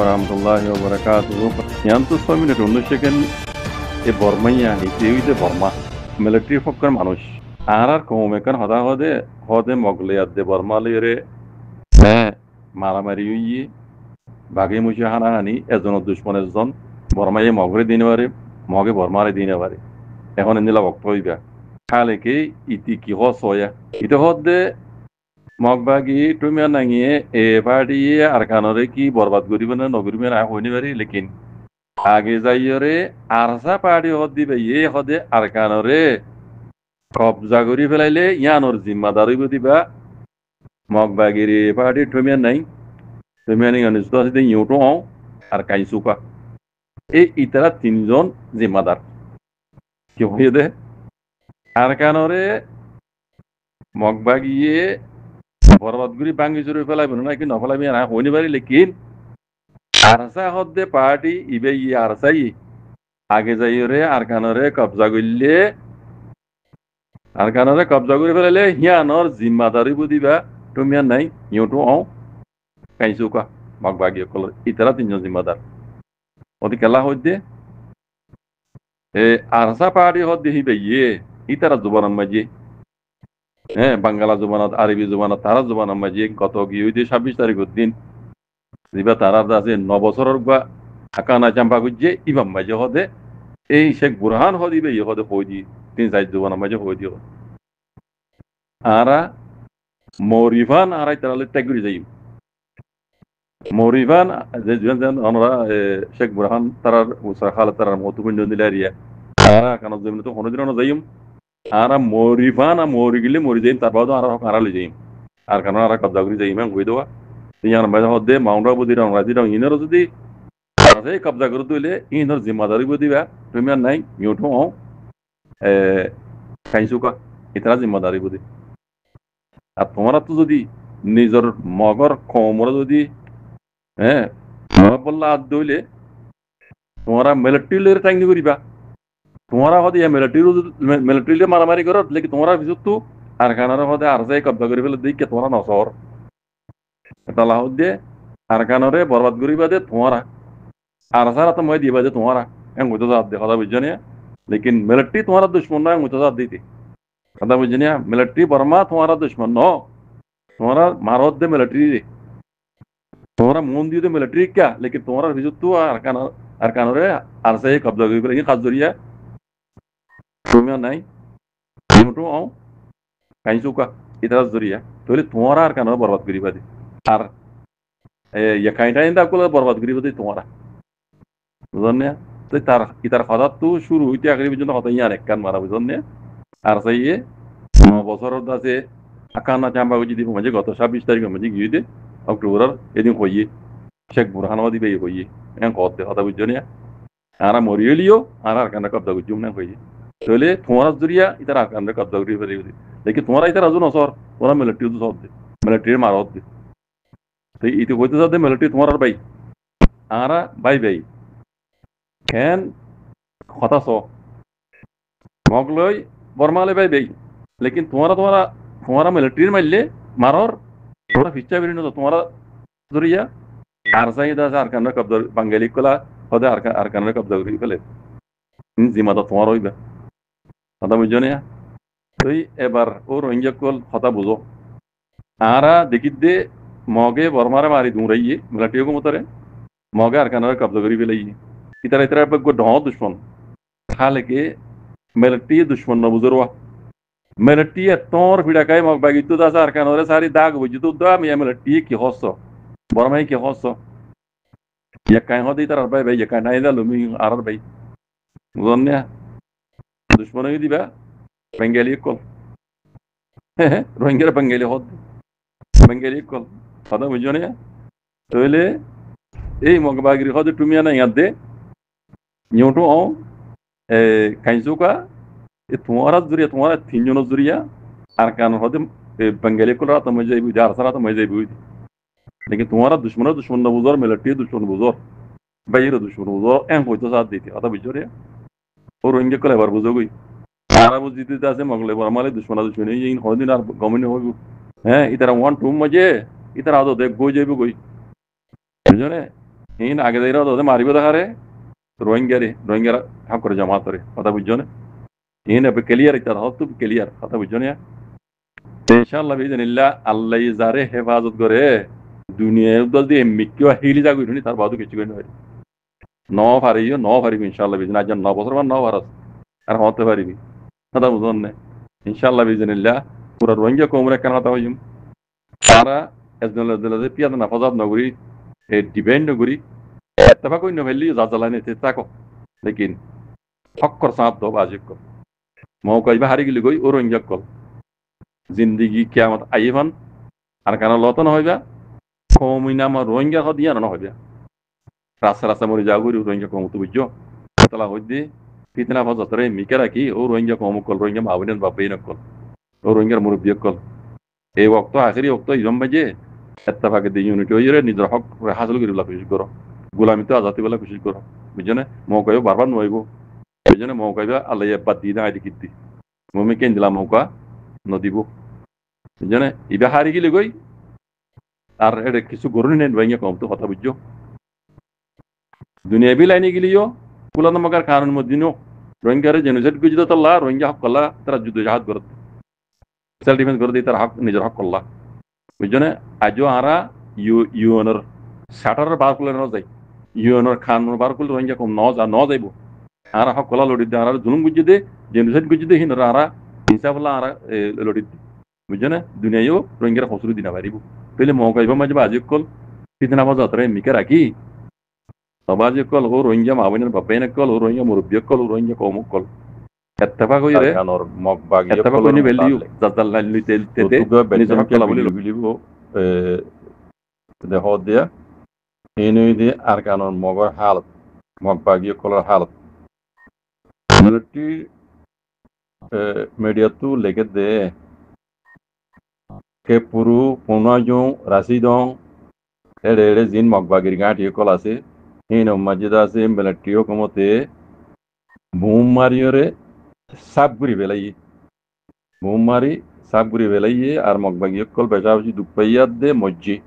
warahmatullahi wabarakatuh. Yantu 6 minute 19 second এ বর্মাইয়া হিতে হইতে বর্মা মিলিটারি ফক্কর মানুষ আর কমেকান হদা হদে হদে মগলে আদে বর্মালেরে হ্যাঁ মারামারি হইয়ে বাগে মুছে হানাহানি এজন দুশ্মন এজন বর্মাইয়ে মগরে দিনে পারে মগে বর্মারে দিনে পারে এখন এনিলা বক্ত হইবা খালেকে ইতি কি হস হয়া ইতে হদে মগবাগি তুমি নাঙিয়ে এ পার্টিয়ে আর কানরে কি বরবাদ করিবে না নগরিবে না হইনি পারি লেকিন আগে যাইরে আরসা পার্টি হদ দিবে এ হদে আর কানরে কবজা করি ফেলাইলে ইয়ানোর জিম্মাদার হইব দিবা মগবাগির এ পার্টি তুমি নাই তুমি আনি অনিষ্ট আছে ইউটো হও আর কাইসুকা এই ইতারা তিনজন জিম্মাদার কি হয়ে দে আর কানরে মগবাগিয়ে বরবাদ করি বাঙ্গি চুরি ফেলাইব না কি নফেলাবি না হইনি পারি লেকিন আরসা হদ্দে পার্টি ইবে ই আরসাই আগে যাইরে আর কানরে কবজা করলে আর কানরে কবজা করে ফেলাইলে হিয়ানোর জিম্মাদারি বুদিবা তুমি আর নাই ইউটো হও কাইসুকা মগবাগিয়ে কল ইতারা তিনজন জিম্মাদার ওদি কেলা হইদে এ আরসা পার্টি হদ্দে হিবে ইয়ে ইতারা জুবান মাঝে হ্যাঁ বাঙ্গালা জুবানত আরবি জুবানত তারা জুবানের মাঝে গত গিয়ে 26 তারিখের দিন যেবা তারা আছে 9 বছরের বা আকানা চাম্পা গুজে ইমাম মাঝে হদে এই শেখ বুরহান হদিবে ই হদে হই দি 3-4 জুবানের মাঝে হই দি আরা মরিভান আরাই তারালে ত্যাগরি যাই মরিভান যে যেন আমরা শেখ বুরহান তারার উসা খালা তারার মতুকুঞ্জ দিলারিয়া আরা কানা জমিনে তো হনো দিন যাইম আরা মরিভান আর মরি গেলে মরি যাইম তারপর তো আরা আড়ালে যাইম আর কারণ আরা কবজা করি যাইম হয়ে দেওয়া ইয়ার মাঝে হদে মাউন্ট বুদি রং রাজি রং ইনের যদি সেই কবজা করে তুইলে ইনের জিম্মাদারি বুদিবা তুমি আর নাই মিউটো হও কাইসুকা ইতারা জিম্মাদারি বুদি আর তোমার তো যদি নিজের মগর কমর যদি হ্যাঁ বললা আদ দইলে তোমরা মিলিটারি টাইনি করিবা তোমারা হদে মিলিটারি মারামারি করত লেকি তোমরা ভিতর আর কানার হদে আর যাই কবজা করি ফেলে দেখে তোমরা নসর এটা লাহ দিয়ে আর কানরে বরবাদ করিবা দে তোমরা আর সারা তো মই দিবা দে তোমরা এম হইতো জাত দে কথা বুঝছো না লেকিন মিলিটারি তোমার দুশ্মন না হইতো জাত দিতে কথা বুঝছো না মিলিটারি বর্মা তোমার দুশ্মন ন তোমরা মারত দে মিলিটারি দে তোমরা মন দিয়ে দে মিলিটারি क्या लेकिन তোমরা ভিতর তো আর কানরে আর যাই কবজা করি ফেলে এই কাজ জরিয়া তুমি নাই ইউটো আও কাইসুকা ইতারা জরিয়া তাহলে তোমরা আর কানরে বরবাদ করিবা দে আর ইয়া কাইটা ইন্দা কোলা বরবাদ করিবা দে তোমরা বুঝলেন না তো তার ইতার কথা তো শুরু হইতে আগে পর্যন্ত কথা ইয়ার এক কান মারা বুঝলেন না আর সাইয়ে 9 বছরের দাসে আকানা চাম্বা গুজি দিব মাঝে গত 26 তারিখের মাঝে গিয়ে দে অক্টোবরের এদিন হইয়ে শেখ বুরহানওয়াদি বে হইয়ে এন কথা কথা বুঝছো না আর মরিয়েলিও আর কানা কবজা গুজুম না হইয়ে তাহলে তোমরা জুরিয়া ইতার আর কানা কবজা করি ফেলে লেকিন তোমরা ইতার আজু নসর তোমরা মিলিটারি তো সব দে মিলিটারি মারত দে তো ইতি হইতে যাতে মিলিটারি তোমার ভাই আরা ভাই ভাই কেন হতাশ মগলই বর্মালে ভাই ভাই লেকিন তোমারা মিলিটারি মারলে মারর তোমরা ফিচ্ছা বেরিয়ে না তোমরা জরিয়া আর চাহিদা আছে আর কানে কবজা বাঙালি কলা হদে আর কানে কবজা করি ফেলে জিমাদা তোমার হইবা কথা বুঝছো না তুই এবার ও রোহিঙ্গা কল কথা বুঝো আরা দেখি দে মগে বর্মারে মারি দুরাইয়ে মিলিটারি মতরে মগে আর কানে কবজা করি ফেলে ইতারা ইতারা ঢ দুশ্মন খালেকে মিলিটারি দুশ্মন ন বুঝরওয়া মিলিটারি তোর ভিড়াকাই মগ বাগিতো দাস আর কানরে সারি দাগ বুঝিতো দা মিলিটারি কি হস বর্মাই কি হস কাই হদে ইতার ভাই ভাই কাই নাই দালু মি আর ভাই বুঝন না দুশ্মন দিবা বেঙ্গালি কল রোহিঙ্গার বেঙ্গালি হদ বেঙ্গালি কল কথা বুঝছো না তাহলে এই মগবাগির হদে তুমি না ইয়াদ দে নিউটো আও কাইসুকা তোমারা জুরিয়া তোমারা তিনজন জুরিয়া আর কান হদে বেঙ্গালি কল রাত মজে যাইবি আর সারা তো মজে যাইবি লেকিন তোমারা দুশ্মন না বুঝর মিলিটারি দুশ্মন বুঝর বাইরে দুশ্মন বুঝর এম হইতো সাথ দিতে কথা বুঝছো রে ও রোহিঙ্গা কল এবার বুঝো গই আর বুঝিতে আছে মগলে বর্মালে দুশ্মন এই হদিন আর গমনে হইব হ্যাঁ ইতারা 1-2 মজে ইতারা আদো দেখ গই যাইব গই বুঝছো রে হিন আগে যাই ওদের মারিব দেখারে রোহিঙ্গারা হাক করে জামাতরে কথা বুঝছো না হিন এবে ক্লিয়ার ইতার হত তো ক্লিয়ার কথা বুঝছো না ইনশাআল্লাহ বিজনিল্লাহ আল্লাহ যারে হেফাজত করে দুনিয়া দল দিয়ে মিক্কিও হিলি যাগো ইনি তার বাদু কিছু কই নয় ন পারিবি ইনশাআল্লাহ বিজন আজ 9 বছর বা 9 ভারত আর হতে পারিবি কথা বুঝুন না ইনশাআল্লাহ বিজনিল্লাহ পুরা রোহিঙ্গা কোমরে কেন কথা হইম তারা এজনাল পিয়াদা নাফাজাত নগরী ডিপেন্ড নগরী اتفاق انه اللي زعزلانه تتاكو لكن فكر صعب دو باجيكو موقع يبقى هاري لغوي اورنجاكو زندگی قیامت ايفان আর কারণ লতন হইবা কমিনা মা রোহিঙ্গা হদিয়া না হইবা রাস্তা রাস্তা মরি যাগুরি রোহিঙ্গা কম তো বুঝছো তালা হইদি ফিতনা ফজতরে মিকেরা কি ও রোহিঙ্গা কম কল রোহিঙ্গা মাউনেন বাপই না কল ও রোহিঙ্গার মুরব্বি কল এই ওয়াক্ত আখেরি ওয়াক্ত ইজম বাজে اتفاق দি ইউনিটি হইরে নিজের হক হাসিল করিলা কোশিশ করো গোলামি তো আজাতি বলা কোশিশ করো বুঝছো না মৌকা বারবার নইব বুঝছো না মৌকা আল্লাহ বাদ দি না আইদি কিতি মমি কেন দিলাম মৌকা নদিব বুঝছো না ইবা হারি গেলে গই আর এটা কিছু গরুনি নেন ভাইয়া কম তো কথা বুঝছো দুনিয়া বি লাইনে গেলিও কুলান মগার কারণ মদিনো রোহিঙ্গারে জেনোসাইড গুজিত আল্লাহ রোহিঙ্গা হক কল্লা তারা যুদ্ধ জাহাজ করে সেলফ ডিফেন্স করে দিয়ে তার হক নিজের হক কল্লা বুঝছো না আজও আরা ইউএনর শাটারের বার খুলে ন যাই ইউএনর খান বার খুলে রোহিঙ্গা কম ন যাইব আর হক কলা লড়ি দে আর জুলুম গুজি দে জেনোসাইড গুজি দে হিনরা আরা হিসাবলা আর লড়ি দে বুঝছো না দুনিয়াও রোহিঙ্গার হসুরি দিনা পারিব পেলে মৌকা ইবা মাঝে বাজি কল ফিতনা বাজাতরে মিকে রাখি সবাজি কল ও রোহিঙ্গা মাবিনের বাপাইনা কল ও রোহিঙ্গা মুরব্বি কল ও রোহিঙ্গা কম কল اتفاق হইরে اتفاق হইনি ভ্যালু জাদাল লিতে তেতে নিজে হক কলা বলি লিব de hodya inuydi arkanun mogor halat mogbagi kolor halat military media tu lege de ke puru punajong rasidong ere zin mogbagir gati kol ase hino majida ase military komote boom mariore sabguri belai boom mari sabguri belai ar mogbagi kol bejaji dupayad de mojji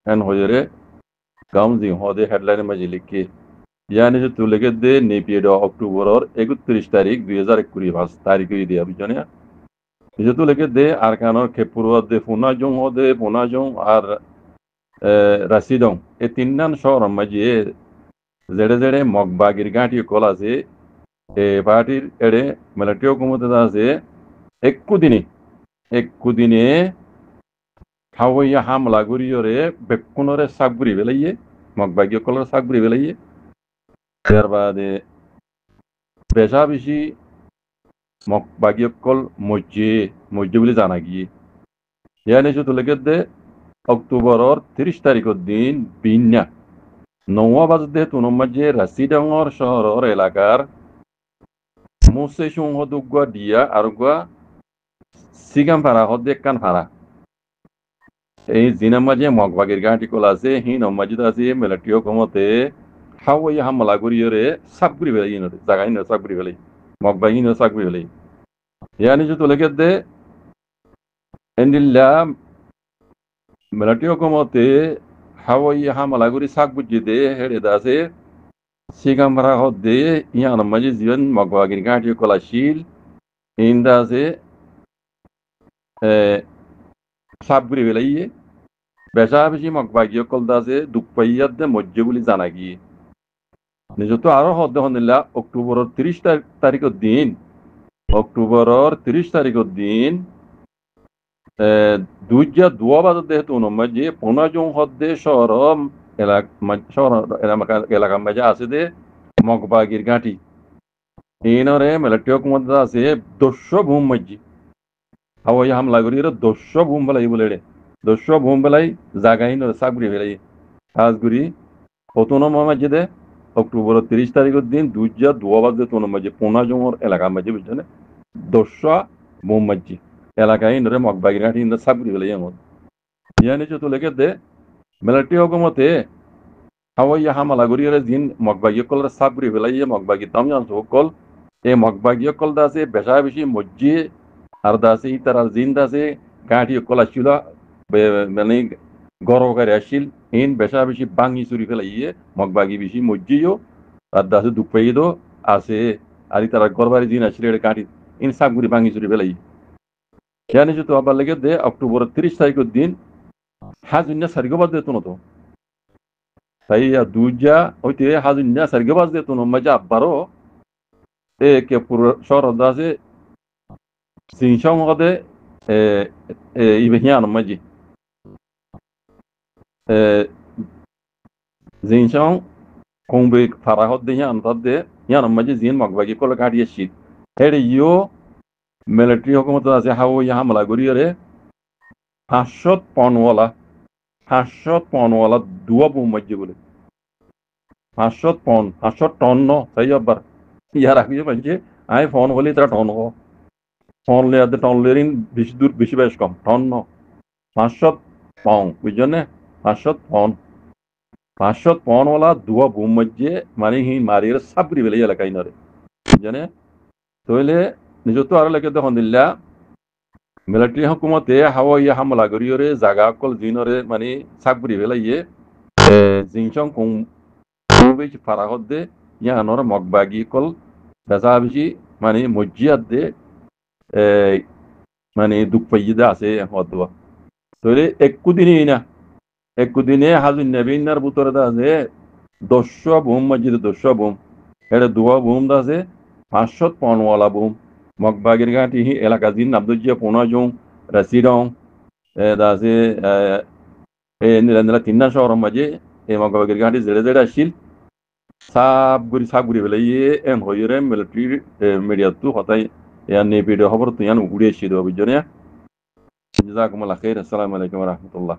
en hoyere গাউজি হদে হেডলাইনের মাঝে লিখে ইয়ানি যে তুলেকে দে নেপিয়ে অক্টোবরের 31 তারিখ 2021 তারিখ দিয়া বুঝনে যে তুলেকে দে আর কানোর খেপুরুয়া দে ফুনাজং হদে ফুনাজং আর রাশিদং এই তিননান শহর মাঝে জেড়ে জেড়ে মগবাগির গাঁটি কল আছে এ পার্টির এড়ে মিলিটারি হুকুমতে আছে একদিনে হাওয়াইয়া হামলা করিয়রে বেকুনরে সাগবুরি বেলাইয়ে মগবাগি কলর সাগবুরি বেলাইয়ে তার বাদে বেশা বেশি মগবাগি কল মজ্জে বলে জানা গিয়ে ইয়ানি শুধু লেগে দে অক্টোবরের 30 তারিখের দিন বিন্যা 9 বাজে তুনম মাঝে রাশিডাঙ্গর শহরের এলাকার মুসে সংহদুগুয়া দিয়া আর গুয়া সিগাম ফারা হদে কান ফারা এই জিনামাজে মগবাগির গাঁটি কল আছে হিন মাজিদ আছে মিলিটারি হুকুমতে হাওয়াই হামলা করিয়রে সাবগুরি বেলাই ইনরে জাগাই না সাবগুরি বেলাই মগবাগি না সাবগুরি বেলাই ইয়ানি যে তোলেকে দে এন্ডিল্লা মিলিটারি হুকুমতে হাওয়াই হামলা করি সাবগুজি দে হেড়ে দাসে সিগামরা হদে ইয়ান মাজি জীবন মগবাগির গাঁটি কল আসিল ইন্দা আছে সাবগুরি বেলাইয়ে বেশা বেশি মগবাগিয় কলদা আছে দুপাইয়াত দে মজ্জে বলে জানা গিয়ে নিজত আরো হদ্দ হনিলা অক্টোবরের 30 তারিখের দিন দুইটা 2 বাজে দেহতো নমাজে পোনাজং হদ্দে শহর এলাকা মাঝে আছে দে মগবাগির গাঁটি ইনরে মিলিটারি হুকুমত আছে 200 ভূম মজ্জি হাওয়াই হামলা করি 200 ভূম বেলাই বলে 200 ভূম বেলাই জাগাই ন সাগরি বেলাই আজগুরি অটোনম মাঝে দে অক্টোবরের 30 তারিখের দিন 2 বাজে তো মাঝে পোনাজংর এলাকা মাঝে বুঝছেন 200 ভূম মজ্জি এলাকায় নরে মগবাগির গাঁটি ইন সাগরি বেলাই এমন ইয়ানি যে তো লেগে দে মিলিটারি হুকুমতে হাওয়াই হামলা করি দিন মগবাগি কল সাগরি বেলাই মগবাগি দাম জান সকল এই মগবাগি কল দা আছে বেশা বেশি মজ্জি আর দাসে ইতার জিন দাসে গাঁটি কলা ছিল মানে গরম করে আসিল in বেশা বেশি বাঙি চুরি ফেলাইয়ে মগবাগি বেশি মজ্জিও আর দাসে দুঃখ পাইয়ে আছে আর তারা গরবারি দিন আসলে এটা কাটি ইন সাগুরি বাঙি চুরি ফেলাই জানি যে তো আবার লেগে দে অক্টোবর 30 তারিখের দিন হাজুন্যা সারিগবাদ দিত না তো তাই দুজা হইতে হাজুন্যা সারিগবাদ দিত না মজা আব্বারও এ কে পুরো শহর আছে সিংসং হদে ইবেহিয়ান মাজি জিংসং kongbe farahot de yan tadde yan maji zin magbagi kol gadi shit hele yo military hukumat আছে হাও ইয়া হামলা করিয়ে 500 পনওয়ালা দুয়া বুম মাজি বলে 500 টন ন তাই আবার ইয়ার আগে বলছে আই ফোন হলি তারা টন হো ফোন লে আদে টন লেরিন বেশি দূর বেশি বেশ কম টন ন 500 পাউন্ড বুঝনে 500 পনওয়ালা দুয়া বুম মাজি মানে হি মারির সাবরি বেলে এলাকায় নরে জানে তইলে নিজতো আর লাগে দেখুন দিল্লা মিলিটারি হুকুমতে হাওয়া ইয়া হামলা করিয়রে জাগা কল জিনরে মানে সাবরি বেলে ইয়ে জিংচং কং বেশি ফারাহত দে ইয়া নর মগবাগি কল বেজা বেশি মানে মজ্জিয়াত দে মানে দুঃখ পাইয়ে আছে হদবা তইলে একদিনে হাজুন নবীনার বুতরে দা আছে 200 বুম মসজিদ 200 বুম এটা দুয়া বুম দা আছে 500 পনওয়ালা বুম মগবাগির গাঁটি এলাকা দিন নাবদুজিয়া পোনাজং রাসিডং দা আছে নীলা নীলা তিন্না শহর মাঝে এই মগবাগির গাঁটি জেড়ে জেড়ে আসছিল সাবগুড়ি বেলে ইয়ে এন হইরে মিলিটারি মিডিয়া তু হতাই ইয়ান নেপিডে খবর তুই ইয়ান উড়িয়ে ছিল অভিযোগ জাজাকুমুল্লাহ খাইর আসসালামু আলাইকুম ওয়া রাহমাতুল্লাহ